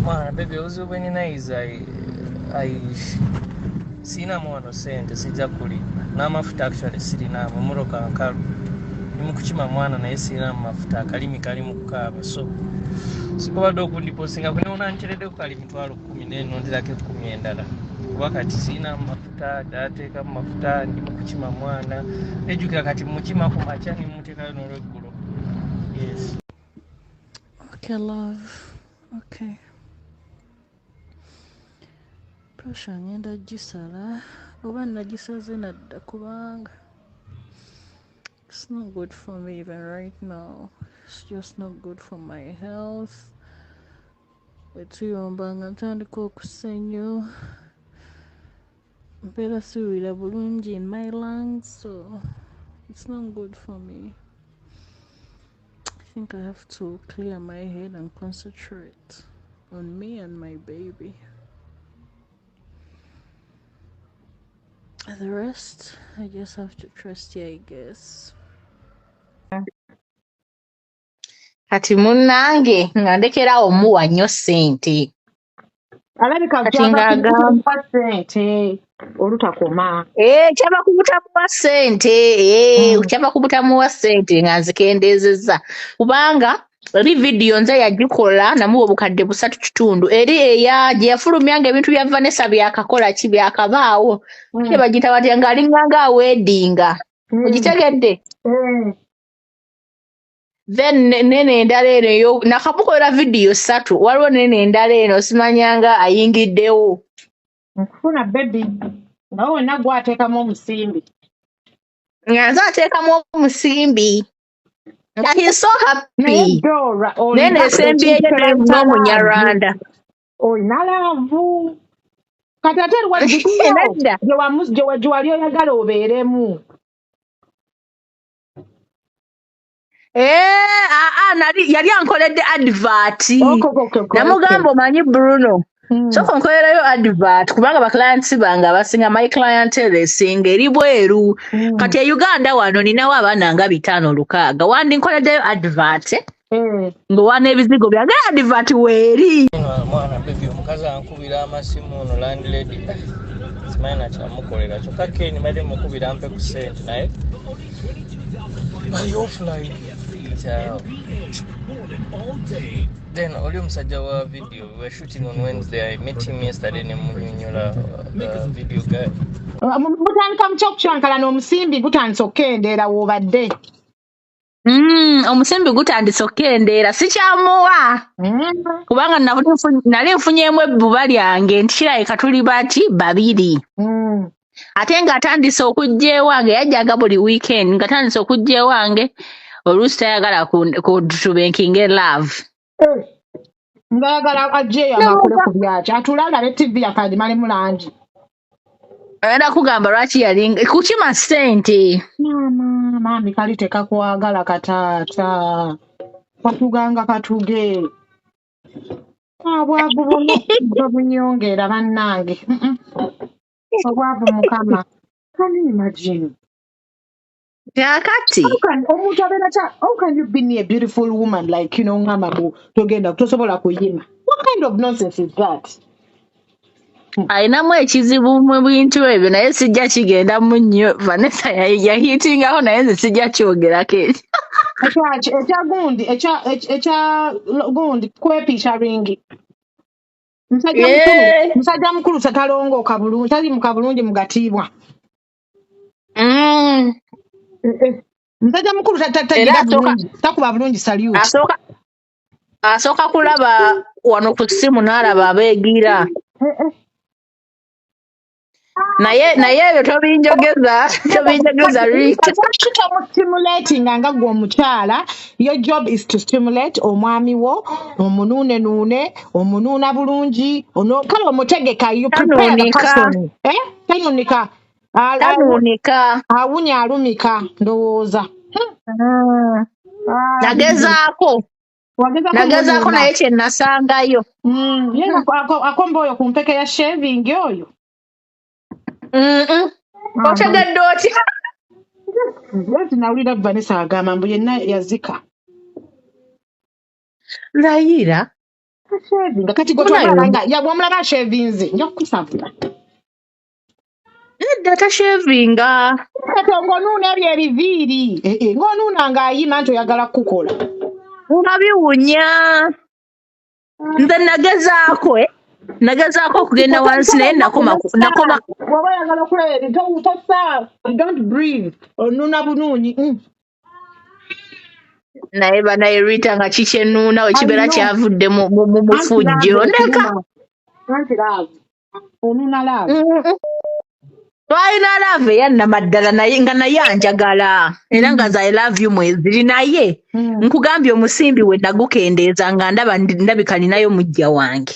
Man, baby, also when nice, I sina mwana sente sijja kulimba n'amafuta actually sirina mumuroka nkalu nimukukima mwana naye sirina amafuta akalimi kali mu kukaaba so sikobadde okundiposinga kuneona nteredde ku kali mitwalo 10 nenonderako 10 endala kuba kati sirina mafuta dateeka mu mafuta ndi mukukima mwana nejjukira kati mukima ku makya nimuteekayo n'olweggulo. Yes. Okay, love. Okay. Pressure ngenda gisala oba nagisaze nadda kubanga it's not good for me even right now. It's just not good for my health. Wetuyomba nga ntandika okusenyu mbeera siwulira bulungi in my lungs, so it's not good for me. I think I have to clear my head and concentrate on me and my baby. The rest, I just have to trust you, I guess. Kati munnange nga ndekerawo muwa nnyo ssente. Alabika Kati ng'agamba sente olutakoma. kyava kubutamuwa ssente, kyava kubutamuwa ssente nga nzikendeezezza. Kubanga eri vidiyo nze yagikola namuwa obukadde 3.5 eri eya gye yafulumyanga ebintu bya Vanessa byakakola ki byakabaawo. Kye bagiyita batya ng'alinganga aweedinga. Ogitegedde? Then nene endala eno nakamukolera vidiyo 3 waliwo nene endala eno simanyanga ayingiddewo. Nkufuna baby nga wonna gwateekamu omusimbi. Nga nze ateekamu omusimbi. Nga he's so happy. Dorah, Nene esembyeyo n'Omunyarwanda. Olina laavu. Kati ate Nedda. gye wali oyagala obeeremu. Yali ankoledde advert. Namugamba omanyi Bruno. So konkolerayo advert kubanga ba clients bange abasinga my clientele esinga eri bweru. Kati e Uganda wano ninawo abaana nga 5-6 wandi nkoleddeyo advert. Ng'owana ebizigo byange advert weeri. Mwana baby omukazi ankubira amasimu ono landlady simanyi nakyamukolera kyokka Ken badde mukubira ampe ku ssente naye bali offline. Then oli omusajja wa video we were shooting on Wednesday. I met him yesterday ne munyonyola the video guy. Mutandika mukyokukyankala n'omusimbi gutandise okukendeera w'obadde. Omusimbi gutandise okukendeera sikyamuwa. Kubanga nali nfunyemu ebbuba lyange nti kirabika tuli bati 2. Ate ng'atandise okujja ewange yajjaga buli weekend ng'atandise okujja ewange oluusi tayagala kutubenkinga love. Ngayagala ajjeeyo amakule ku byakyo atulanga ne TV yakadimale mu langi. Ayenda kugamba lwaki yali kukima ssente. Maami kali tekakwagala kataata. Katuganga katuge. Bwavu buno bunyongera bannange. Obwavu mukama. Can you imagine? Kakati. How can you be near a beautiful woman like, you know, ngamabu togenda kutosobola kuyima? What kind of nonsense is that? Ayinamu ekizibu mu bintu ebyo naye sijja kigenda mu nnyo. Vanessa yahitingaho naye nze sijja kyogerako ekyo. Ekya gundi kwepiisha ringi. Musajja mukulu tatalongooka bulungi, tali muka bulungi mugatiibwa. Musajja mukulu tagira bulungi, takuba bulungi salute. Asooka kulaba wano ku ssimu n'alaba abeegira. Naye ebyo tobinjogeza Rita. Stimulating nga gwe omukyala, your job is to stimulate omwami wo, omunuune, omunuuna bulungi, kale omutegeka, you prepare the person. Tanuunika. Awunya alumika ndowooza. Nagezaako naye kye nasangayo. Akomba oyo ku mpeke ya shaving oyo. Otegedde otya? Lwaki nawulira Vanessa agamba mbu yenna yazika. Layira Shaving kati gwe tolabanga yabwamulaba shavinze nja kukusabula. Data shavinga. Kati ng'onuuna ebyo ebiviiri. Ng'onuuna ng'ayima nti oyagala kukola. Ngabiwunya. Nze nagezaako okugenda wansi naye nakoma. Bw'oba oyagala okulaba ebintu tossa. Don't breathe. Onuuna bunuunyi. Naye banayirita nga kikyenuuna ekibeera kyavudde mu mufujjo. Ndeka. Anti laavu. Onuuna laavu. Twalina love eyannamaddala naye nga naye anjagala era nga I love you mweziri naye nkugambye omusimbi we nagukendeeza nga ndabika ninayo mujja wange.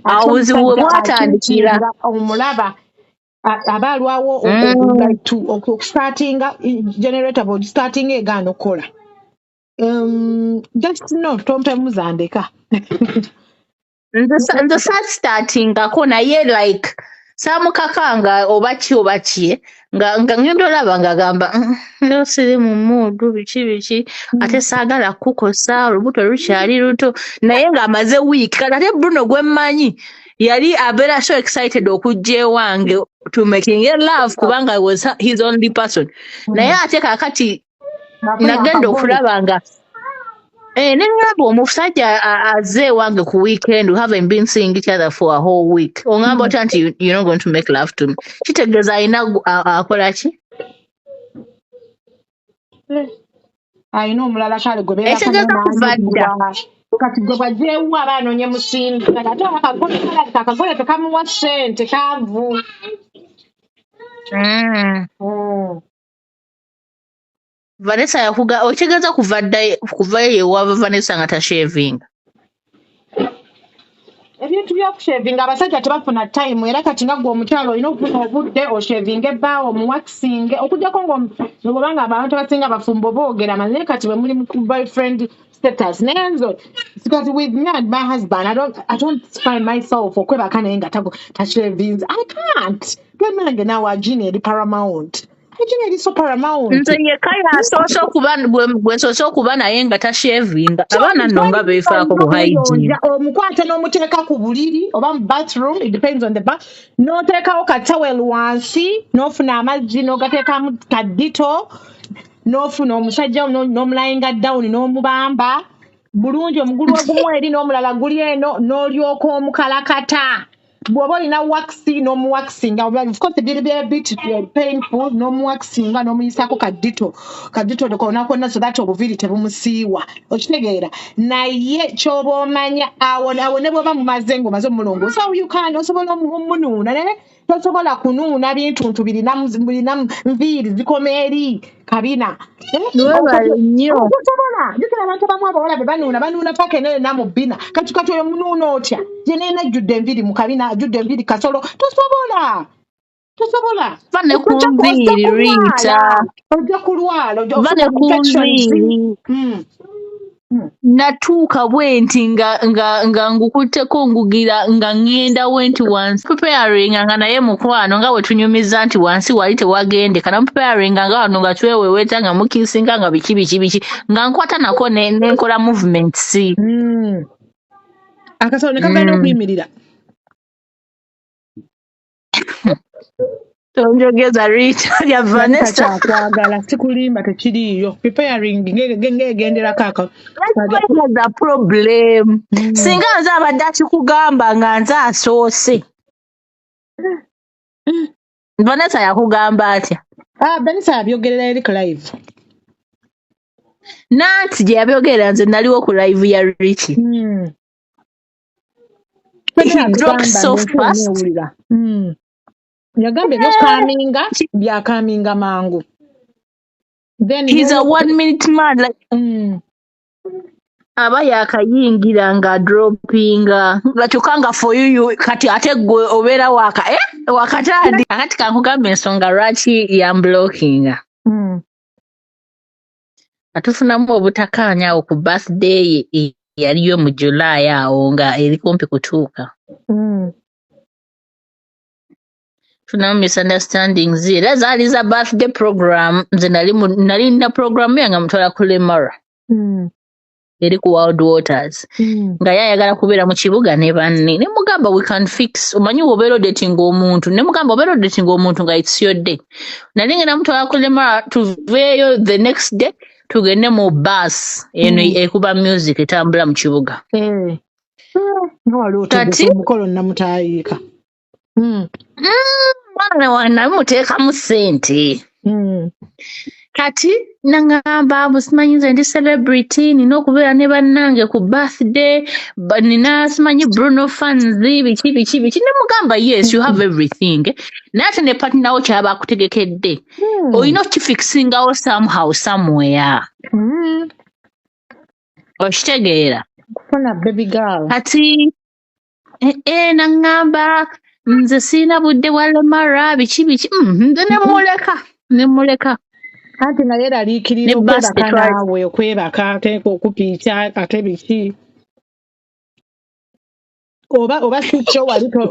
Awo obuzibu bwe bwatandikira. Omulaba aba alwawo okustartinga generator bw'ogistartinga egaana okukola. Just no tomuzandeka. Nze startingako naye like saamukakanga oba ki nga ngenda olaba ng'agamba lero siri mu muudu biki ate saagala kukosa olubuto lukyali luto naye ng'amaze wiiki kati ate Bruno gwe mmanyi yali abeera so excited okujja ewange to making love kubanga was his only person naye ate kaakati nagenda okulaba nga nengamba omusajja azze ewange ku weekend we haven't been seeing each other for a whole week ongamba otya nti you're not going to make love to me kitegeeza alina akola ki alina omulala kale gwe beera kati gwe bwajjeewo aba anoonye musimbi ate akagole tekamuwa ssente kaavu. Vanessa okitegeeza kuvayo yewaava Vanessa nga tashevinga. Ebintu by'okushevinga abasajja tebafuna time era kati nga gwe omukyalo olina okufuna obudde oshevinga ebbaawo omuwakisinge okugjako ng'obanga abantu abasinga bafumbo boogera naye kati bwe muli mu boyfriend status naye nzo because with me and my husband I don't find myself okwebaka naye nga tashevinze. I can't. Twenange naawe agini eri paramount. Nze yekka yasoose okuba naye nga tashevinga abaana nno nga beefaako ku hygiene. Omukwate n'omuteeka ku buliri oba mu bathroom it depends on the bath n'oteekawo katawelu wansi n'ofuna amazzi n'ogateekamu kadito n'ofuna omusajja n'omulayinga down n'omubamba bulungi omugulu ogumu eri n'omulala guli eno n'olyoka omukalakata. Bw'oba olina waxi n'omuwakisinga of course biri a bit painful n'omuwakisinga n'omuyisaako kadito konna konna so that obuviri tebumusiiwa okitegeera naye ky'oba omanya awo ne bw'oba mumaze ng'omaze omulongo so you can osobola omunuuna naye tosobola kunuuna bintuntu birina nviiri zikoma eri kabina tosobola jukira abantu abamu abawala be banuuna paka enena mu bbina kati oyo munuuna otya je neena ajjudde enviiri mu kabina ajjudde enviiri kasolo tosobola vane kunviiri Rita ojja kulwala natuuka bwenti nga ngukutteko ngugira nga ngenda wenti wansi preparing nga naye mukwano nga bwe tunyumiza nti wansi wali tewagendeka na preparing nga wano nga tweweweeta nga mukisinga nga biki nga nkwata nako nenkola movements akasolo ne kagenda okuyimirira. Tonjogeza Rita ya Vanessa kwagala sikulimba tekiriyo preparing ngegendera kaka the problem singa nze abadde akikugamba nga nze asoose Vanessa yakugamba atya? Vanessa yabyogerera eri live nanti gye yabyogerera nze naliwo ku live ya Richie he dropped so fast yagamba ebyokaminga byakaminga mangu. Then he's a 1 minute man like aba yakayingira nga droppinga nga kyokanga for you kati ate gwe obeera wakatandi akati kankugamba ensonga lwaki yamblockinga atufunamu obutakaanya awo ku birthday yaliyo mu July awo nga eri kumpi kutuuka tunamu misunderstandings era zaali za birthday program nze nali nina program yange mutwala ku Lemara eri ku World Waters nga yayagala kubeera mu kibuga ne banne ne mugamba we can fix omanyi obeera odetinga omuntu ne mugamba obeera odetinga omuntu nga it's your day nali ngenda mutwala ku Lemara tuveeyo the next day tugende mu bus eno ekuba music etambula mu kibuga kati omukolo namutayiika mwana wange muteekamu ssente kati nangamba busimanyi nze ndi celebrity nina okubeera ne bannange ku birthday nina simanyi Bruno fans biki ne mugamba yes you have everything naye ate ne patinawo kyaba akutegekedde olina okifixingawo somehow somewhere okitegeera kufuna baby girl kati nangamba nze sirina budde bwa Lemara biki nze nemuleka anti naye eraliikirira okwebaka naawe okwebaka okupiita ate biki oba sikyo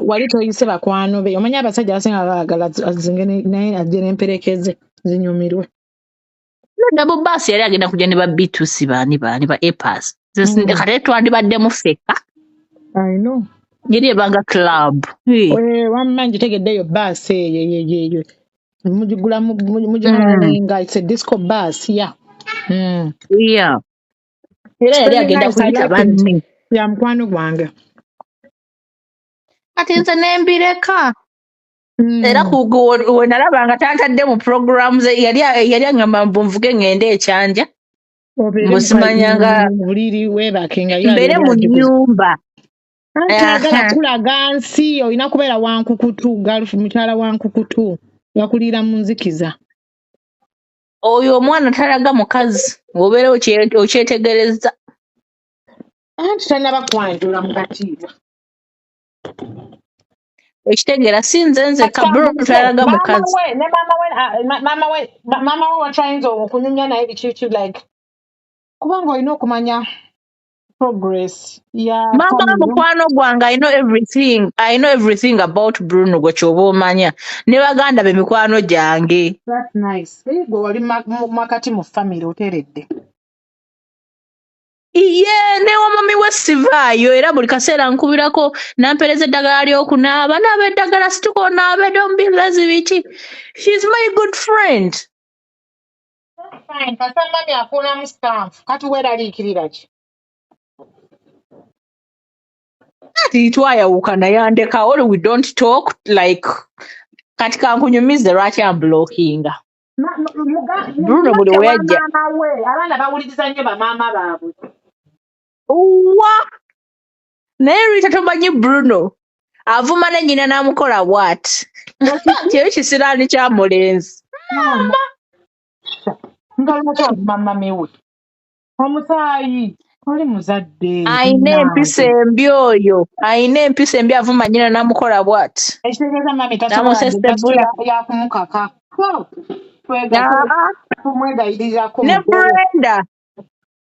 wali toyise bakwano be omanya abasajja abasinga baagala azinge naye ajje n'emperekeze zinyumirwe nabo baasi yali agenda kujja ne ba bitusi baani ba epas kate twandibaddemu ffeka I know yeri ebanga club wamma ngitegeddeyo baasi eyo mugigula mugimanyenga it's a disco bus yeah era yali agenda kuyita banne ya mukwano gwange kati nze nembireka era we nalabanga tantadde mu programs yali angamba nvuge ngende ekyanja musimanyanga buliri webakenga mbere mu nnyumba ayagala kulaga nsi olina kubeera wankukutu mukyala wankukutu yakulira mu nzikiza oyo omwana talaga mukazi obeera okyetegereza anti tanaba kwanjula mu katiibwa ekitegeera si nze Bruno talaga mukazi mama we watrayinza okunyumya naye biki like kubanga olina okumanya progress ya mama mukwano gwange I know everything about Bruno gwe kyoba omanya ne baganda be mikwano gyange that's nice gwe wali makati mu family oteredde ne wamami we sivaayo era buli kaseera nkubirako nampereza eddagala ly'okunaaba naaba eddagala situko naabe don't be lazy biki she's my good friend fine kasamami akuunamu stamp kati weeraliikirira ki kati twayawukana yandeka or we don't talk like kati kankunyumize lwaki amblockinga Bruno buli weyajja abaana bawuliriza nnyo bamaama baabwe naye lwita tomanyi Bruno avuma ne nnyina n'amukola bw'ati kyeyo kisiraani kya mulenzi mami we omusaayi oli muzadde ayina empisa embi oyo ayina empisa embi avuma nnyina n'amukola bw'ati ekitegeeza mami tasobola yakumukaka tumwegayirirako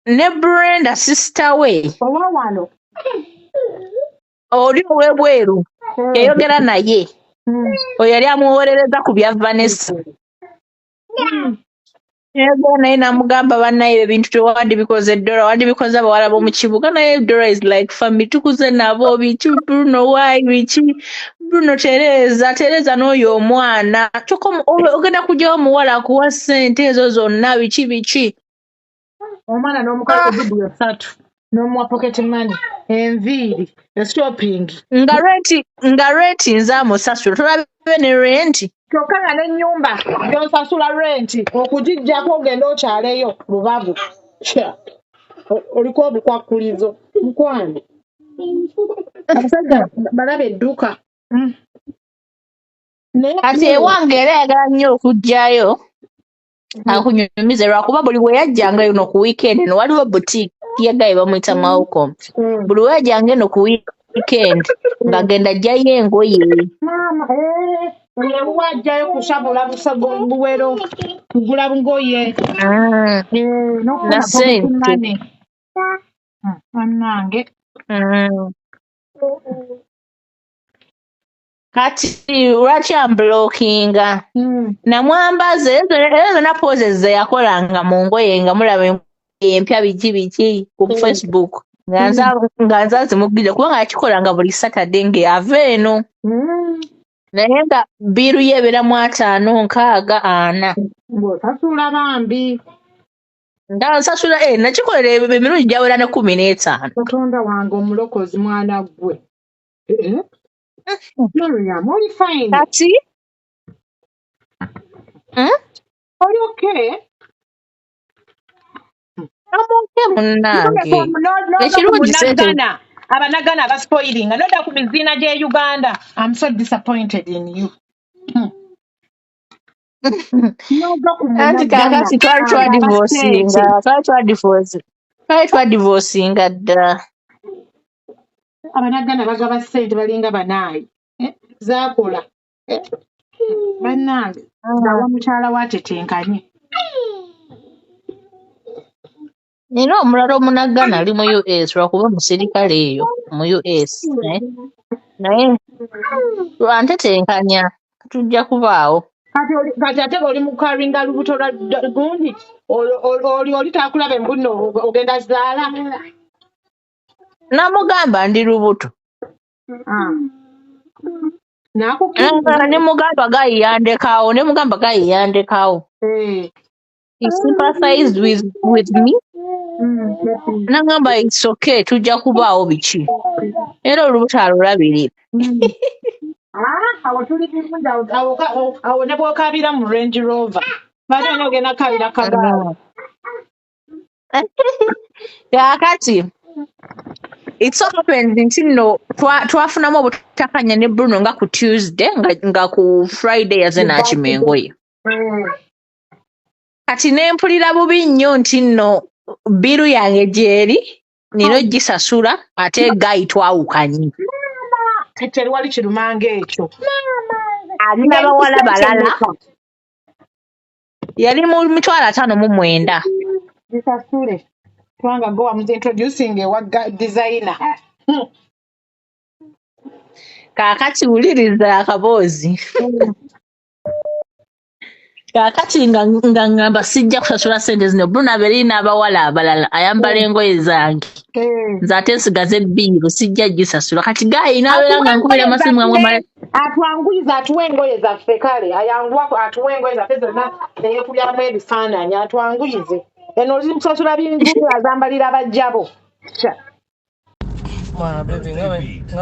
ne Brenda sister we owa wano oli ow'ebweru yayogera naye oyo yali amuwolereza ku bya Vanessa yego naye namugamba bannaye ebintu tewandibikoze Dorah wandibikoze abawala b'omu kibuga naye Dorah is like family tukuze nabo biki Bruno why biki Bruno tereza n'oyo omwana kyokka ogenda kugyawo omuwala akuwa ssente ezo zonna biki omwana n'omukazi dubu yasatu n'omuwa pocket money enviiri shopping nga renti nze amusasula tolabe ne renti kyokka nga n'ennyumba gy'osasula renti okugijjako ogenda okyaleyo lubabu oliko obukwakkulizo mukwano abasajja balaba edduka kati ewange era yagala nnyo okugjayo akunyumize lwakuba buli bwe yajjanga eno ku weekend eno waliwo boutique yagaye bamuyita Malcolm buli we yajjanga eno ku weekend ng'agenda ajjayo engoye wajjayo kusabula buwero kugula ngoye na ssente annange kati lwaki amblockinga namwambaza ezo na poses ze yakolanga mu ngoye nga mulaba empya biki ku Facebook nga nza zimugirira kubanga akikolanga buli Saturday ng'ava eno naye nga biiru ye ebeera mu 5,640 ng'osasula bambi nga nsasula nakikolera emirundi gyawera ne 15. Katonda wange omulokozi mwana gwe Miriam oli fine kati oli okay amuke munnange ekirungi sente abanagana abaspoilinga noda ku miziina gye Uganda. I'm so disappointed in you. Anti kakati twali twadivosinga ddala. Abanagana bagaba ssente balinga banaayi zaakola bannange nawa mukyala watetenkanye. Nina omulala omunagana ali mu US lwakuba musirikale eyo mu US naye lwantetenkanya tujja kubaawo. Kati ate oli mukaringa lubuto lwa gundi oli takulaba embuno ogenda zaala. Namugamba ndi lubuto. Nemugamba gayiyandekawo. He sympathized with me. Nangamba it's okay tujja kubaawo biki. Era olubuto alulabirira. Awo tuli bulungi awo ne bw'okabira mu Range Rover bali onogenda kabira kagaala. Kakati it so happens nti nno twafunamu obutakanya ne Bruno nga ku Tuesday nga ku Friday yaze n'akima ye. Kati ne mpulira bubi nnyo nti nno biru yange gyeri nino gisasula ate gayi twawukanye. Teri wali kirumanga ekyo. Alina bawala balala. Yali mu 5,900. Gisasule. Twanga go am introducing a designer. Kakati wuliriza akaboozi. Kakati nga ngamba sijja kusasula ssente zino Bruno abeeri n'abawala abalala ayambala engoye zange. Nze ate nsigaze ebbiiro sijja gisasula kati gayi n'abeera nga nkubira amasimu gamwe atwanguyiza atuwe engoye zaffe kale ayanguwa atuwe engoye zaffe zonna neyeekubyamu ebifaananyi atwanguyize eno olimusasula bingubu azambalira abajjabo. Bebi nga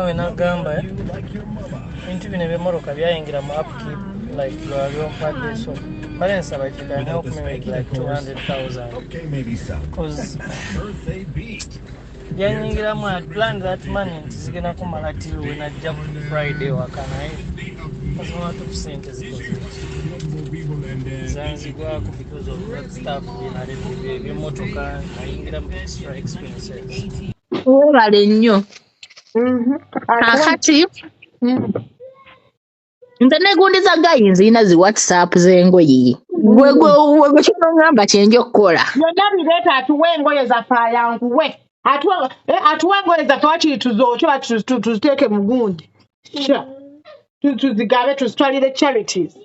bwe nagamba bintu bino eby'emmoroka byayingira mu upkeep like lwali ompadde so kale nsaba if you can help me with like 200,000 because byanyingiramu I planned that money nti zigenda kumala till we najja ku Friday waka naye kazimatu ku sente zikoze zanzigwako because of that stuff by'emmotoka nayingira mu extra expenses. Webale nnyo. Kakati nze neegundiza gayi nzirina zi WhatsApp z'engoye. Gwe kino ngamba kyenja okukola. Byonna bireeta atuwe engoye zaffe ayanguwe. Atuwe engoye zaffe wakiri tuzookye tuziteeke mu gundi. Tuzigabe tuzitwalire charities.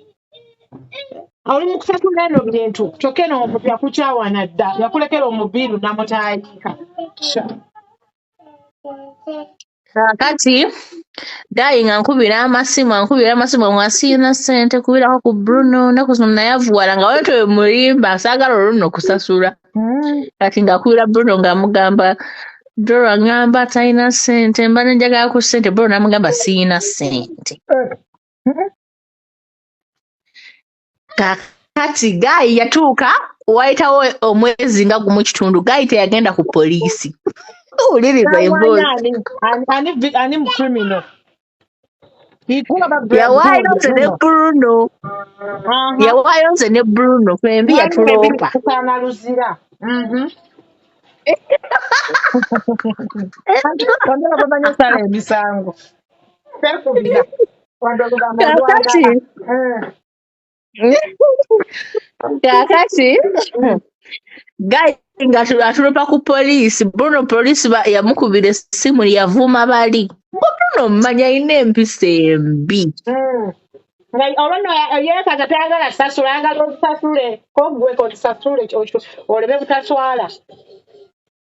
Oli mu kusasula eno bintu kyokka eno omuntu yakukyawana dda yakulekera omubiiru namutayika. Kakati gayi nga nkubira amasimu mwasiina ssente kubirako ku Bruno naku zino nayavuwala nga wetwe wemulimba saagala olwo kusasula. Kati ngakubira Bruno ng'amugamba Dorah ngamba talina ssente mba nenjagala ku ssente Bruno namugamba siina ssente. Kakati gayi yatuuka wayitawo omwezi nga gumu kitundu gayi teyagenda ku poliisi. Uliriza emboozi. Ani mu criminal. Yawaayo nze ne Bruno. Yawaayo nze ne Bruno kwembi yatuloopa. Kukanaluzira. Kondera bamanyi sala emisango. Tekubira. Kakati gayi nga atulopa ku poliisi Bruno poliisi yamukubira essimu yavuma bali Bruno mmanya alina empisa embi olwono yeekaza tayagala sasula ayagala olusasule kogwe kolusasule oleme butaswala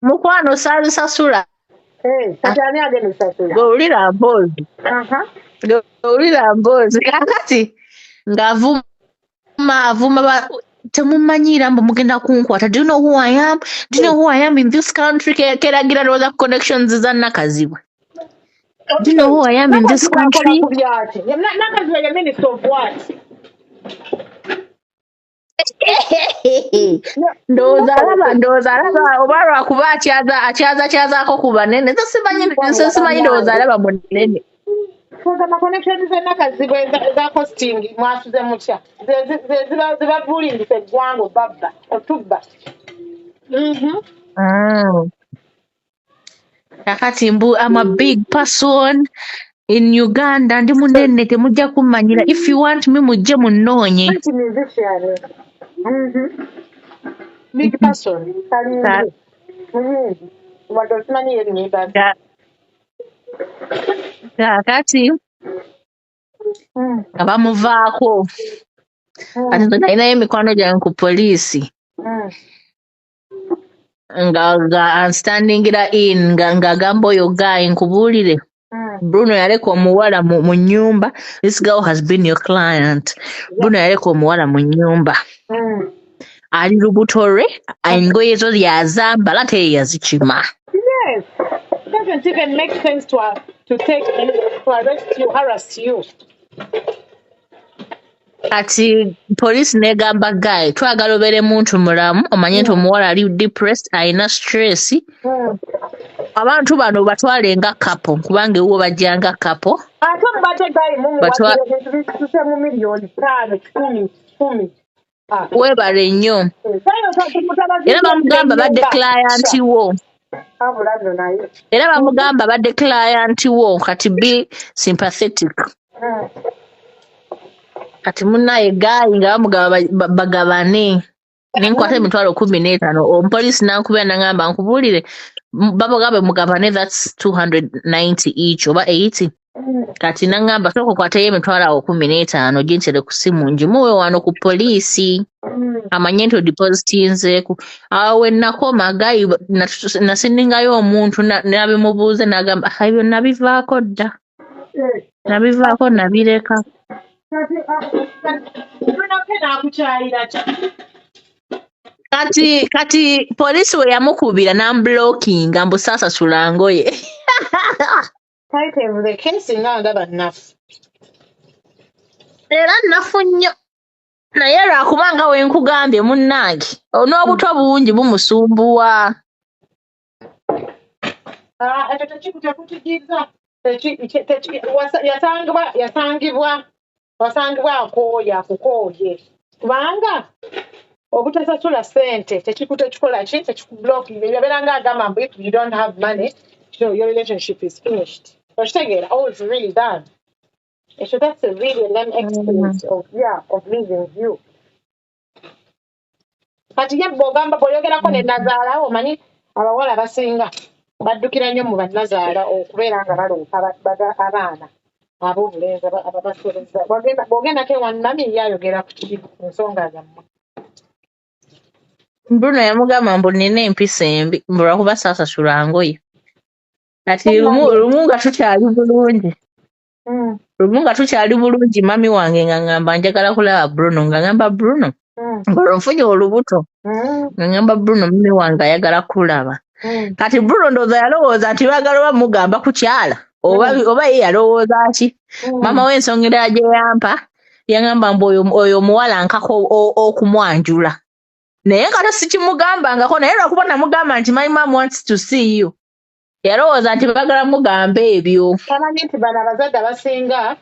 mukwano sasula kati ani agenda osasula gowulira mboozi kakati ng'avuma temumanyira mbu mugenda kunkwata. Do you know who I am? Do you know who I am in this country? Keragira looza connections za nakazibwe. Do you know who I am in this country? Nakazibwe ye minister of what? Ndowooza alaba oba lwakuba akyazaako ku banene. Simanyi ndowooza alaba munene. Connections za nakazibwe za costing mwasuze mutya ziba bulingisa eggwanga obabba otubba. Kakati I'm a big person in Uganda ndi munene temujja kummanyira. If you want me mujje munnoonye. Big person. Kakati nga bamuvaako kati nze nalinayo emikwano gyange ku poliisi nga standingira in nga agamba oyo guy nkubuulire Bruno yaleka omuwala mu nnyumba. This girl has been your client. Bruno yaleka omuwala mu nnyumba ali lubuto lwe engoye zo yazambala teyazikima. Yes, it doesn't even make sense to arrest you, harass you. Kati poliisi negamba guy twagala obeere muntu mulamu omanye nti omuwala ali depressed alina stress. Abantu bano batwale nga kapo kubanga ewo bajja nga kapo. Ate mubadde guy mumuwatire mu miliyoni 5, 10. Weebale nnyo. Era bamugamba badde client wo. Era bamugamba badde client wo kati be sympathetic. Kati munnaye gaayi nga bamugaba bagabane. Nenkwata emitwalo 15 omupoliisi nankubira nangamba nkubuulire babagambe mugabane that's 290 each oba 80. Kati nangamba sooka okwateyo emitwalo 15 gintere ku simu njimuwe wano ku poliisi amanye nti odipositinzeeku. Awo we nakoma gaayi nasindingayo omuntu nabimubuuze nagamba ebyo nabivaako dda nabivaako nabireka. Kati poliisi we yamukubira n'amblockinga mbu saasasula ngoye. Era nnafu nnyo naye lwakubanga we nkugambye munnange n'obuto bungi bumusumbuwa. Ekyo tekikutigiza wasangibwa akooye akukooye kubanga obutasasula ssente tekikola ki tekikublocking yabeera nga agamba mbu if you don't have money so your relationship is finished. Okitegeera it's really done. So that's a really lame experience of leaving you. Kati ye bw'ogamba bw'oyogerako ne Nazaala omanyi abawala abasinga baddukira nnyo mu bannazaala okubeera nga balonka abaana ab'obulenzi ababasoleza. Bw'ogendako ewannami yayogera ku nsonga zammwe. Bruno yamugamba mbu nina empisa embi mbu lwakuba saasasula ngoye. Kati lumu nga tukyali bulungi. Lumu nga tukyali bulungi mami wange nga ngamba njagala kulaba Bruno nga ngamba Bruno ng'olunfunye olubuto nga ngamba Bruno mami wange ayagala kulaba. Kati Bruno ndowooza yalowooza nti baagala oba mugamba kukyala oba ye yalowooza ki. Mama w'ensongera gye yampa yangamba mbu oyo omuwala nkako okumwanjula. Naye nga sikimugambangako naye lwakuba namugamba nti my mom wants to see you. Yalowooza nti baagala mugamba ebyo. Tamanyi nti bano abazadde abasinga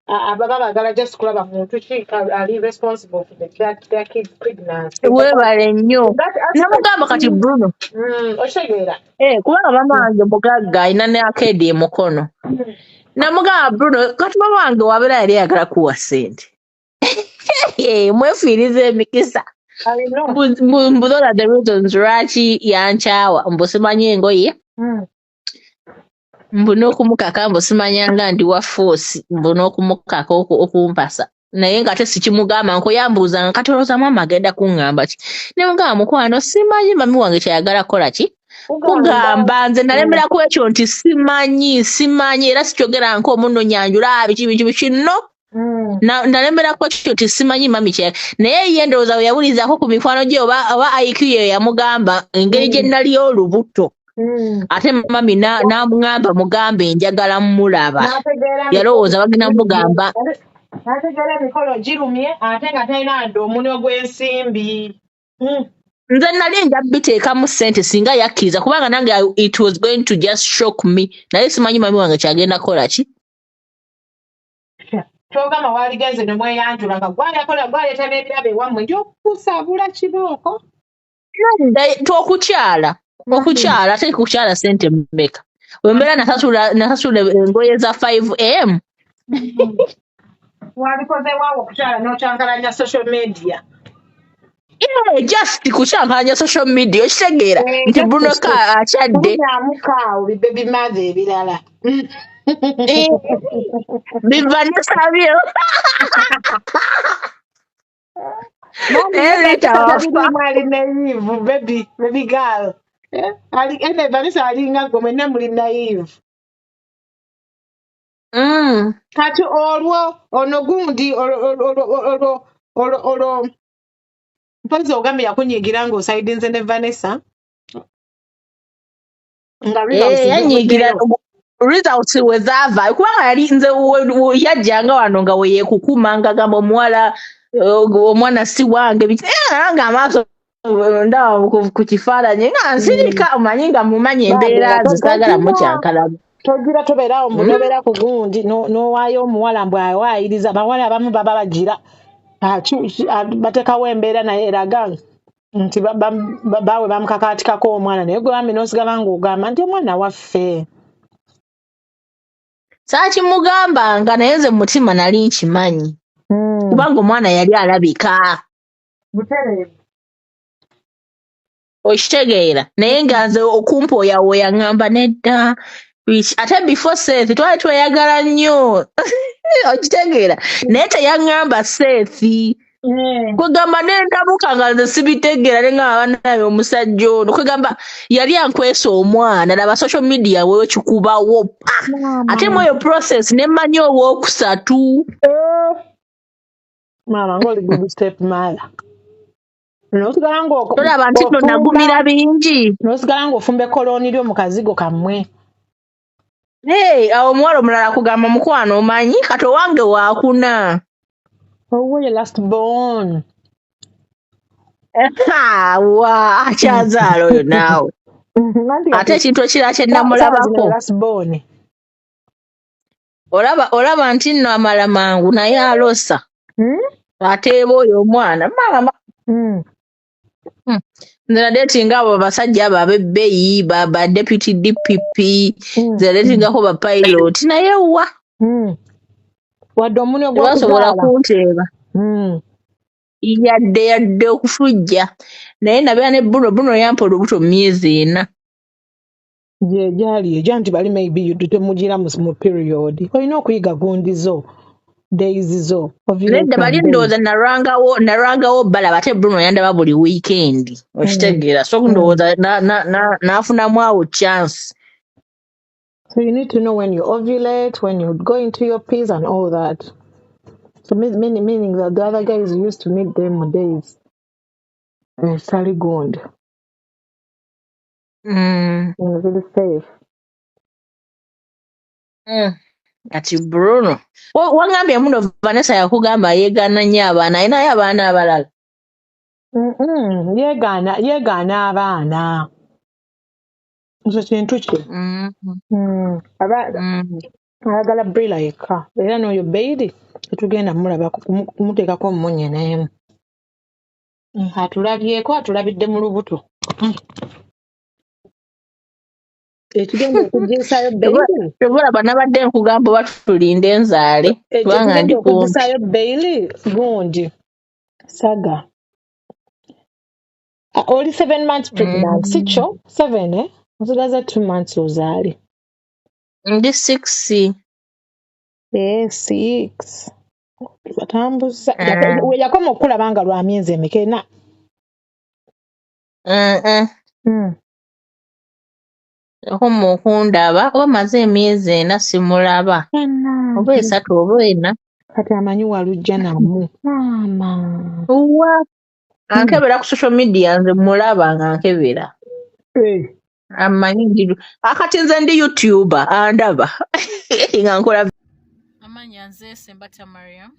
ababa baagala just kulaba muntu ki ali responsible for their kids pregnancy. Weebale nnyo. Namugamba kati Bruno. Okitegeera. Kubanga mama wange mugagga alina ne akedi emukono. Namugamba Bruno kati mama wange wabeera yali ayagala kuwa ssente. Mwefiiriza emikisa. Mbu those are the reasons lwaki yankyawa mbu simanyi engoye. Mbu n'okumukaka mbu simanyanga ndi wa force mbu n'okumukaka okumpasa naye nga te sikimugamba nkuyambuuza nga katolooza mama agenda kuŋŋamba ki ne mugamba mukwano simanyi mami wange kyayagala kukola ki kugamba nze nalemera ku ekyo nti simanyi era sikyogera nk'omunnonyanjula biki kino nalemera ku ekyo nti simanyi mami naye ye ndowooza we yawulirizaako ku mikwano gye oba IQ ye yamugamba engeri gye nali olubuto ate mami n'amugamba mugambe njagala mulaba yalowooza bagenda mugamba n'ategeera emikolo girumye ate nga talina nti omunwe gw'ensimbi. Nze nali nja biteekamu ssente singa yakkiriza kubanga nange it was going to just shock me naye simanyi mami wange kyagenda kola ki kyogamba waaligenze ne mweyanjula nga gwaleeta n'ebirabo ewammwe nti okusaabula kibooko okukyala ate kukyala ssente mmeka wembeera nasasula engoye za 5M wabikoze waawo okukyala n'okyankalanya social media. Just kukyankalanya social media okitegeera nti Bruno K akyadde amukaawo bibe bimaze ebirala biva nesabyo alina yivu baby girl ene Vanessa alinga gwe mwenna muli naive. Kati olwo ono gundi olwo mpozi ogambye yakunyiigira ng'osaidinze ne Vanessa nga yanyiigira results we zaava kubanga yali nze yajjanga wano nga we yeekukuma nga gamba omwana si wange nga amaaso ndaba ku kifaananyi nga nsirika omanyi nga mumanyi embeera zisaagala mukyankalaba togira tobeerawo munobeera ku gundi n'owaayo omuwala mbw awaayiriza abawala abamu baba bagira bateekawo embeera naye eraga nti baawe bamukakaatikako omwana naye gwe bambi n'osigala ng'ogamba nti omwana waffe saakimugambanga naye nze mu mutima nali nkimanyi kubanga omwana yali alabika okitegeera naye nga nze okumpooyawooya ŋŋamba nedda ate before Seth twali tweyagala nnyo okitegeera naye teyaŋŋamba Seth kwegamba nendabuka nga nze sibitegeera ne ngamba bannange omusajja ono kwegamba yali ankwesa omwana laba social media wewe kikubawo ate mu eyo process ne mmanyi olwokusatu maama ng'oli good step mala tolaba nti no nagumira bingi n'osigala ng'ofumba ekolooni lyo mu kazigo kammwe. Awo omuwala omulala kugamba mukwano omanyi kati owange waakuna ye last born wa akyazaala oyo naawe ate ekintu ekirala kye namulabako olaba nti nno amala mangu naye alosa ateeba oyo omwana mama nzenadeetinga abo basajja abo ab'ebbeeyi ba deputy DPP nzenadeetingako ba pilot naye wa wadde omunwe gwasobola kunteeba yadde okufujja naye nabeera ne Bruno yampa olubuto mu myezi 4 gyali egya nti bali maybe temugira mu period olina okuyiga gundi zo days zo nedda bali ndowooza narangawo balaba ate Bruno yandaba buli weekend okitegeera so ndowooza n'afunamu awo chance. So you need to know when you ovulate, when you go into your pills and all that. So meaning that the other guys used to meet them on days. Sally Gond. Really safe. Ati Bruno. Wangambye muno Vanessa yakugamba yeegaana nnyo abaana ayinayo abaana abalala. Yeegaana abaana. Ekyo kintu kye. Ayagala Brila yekka era n'oyo Beiri tetugenda mulaba kumuteekako mmunye n'emu. Atulabidde mu lubuto. Ekigenda okugisayo Beiri. Tebulaba nabadde nkugamba batulinde enzaale kubanga ndi kumpi. Okugisayo Beiri gundi saga. Oli 7 months pregnant, si kyo? 7, eh? Osigaza 2 months ozaale. Ndi 6. 6. batambuza we yakoma okulaba nga lwa myezi emeka ena. Yakoma okundaba omaze emyezi ena simulaba oba 3 oba 4. Kati amanyi walujja namu maama Ankebera ku social media nze mulaba nga nkebera. Amanyi akati nze ndi YouTuber andaba nga nkola. Amanya nze Sembata Mariam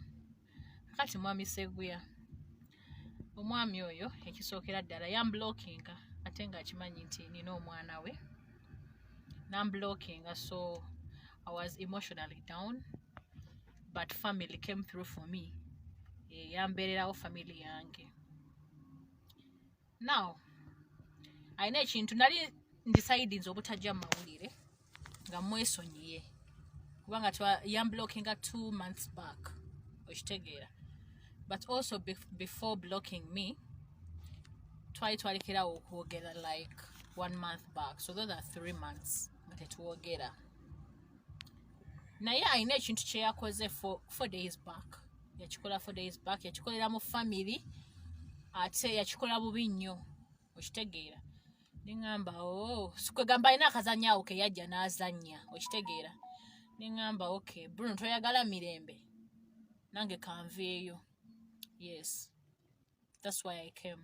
kati mwami Seguya. Omwami oyo ekisookera ddala yamblockinga ate nga akimanyi nti nina omwana we. Namblockinga, so I was emotionally down, but family came through for me. Yambeererawo family yange. Now ayina ekintu nali ndisidinze obutajja mu mawulire nga mwesonyiye kubanga yamblockinga 2 months back okitegeera, but also before blocking me twalekerawo okwogera like 1 month back, so those are 3 months nga tetuwogera. Naye ayina ekintu kye yakoze 4 days back, yakikola 4 days back, yakikolera mu family ate yakikola bubi nnyo okitegeera. Ningamba sikwegamba alina akazanya awo ke yajja n'azanya okitegeera. Ningamba okay Bruno toyagala mirembe nange kanveeyo. Yes, that's why I came.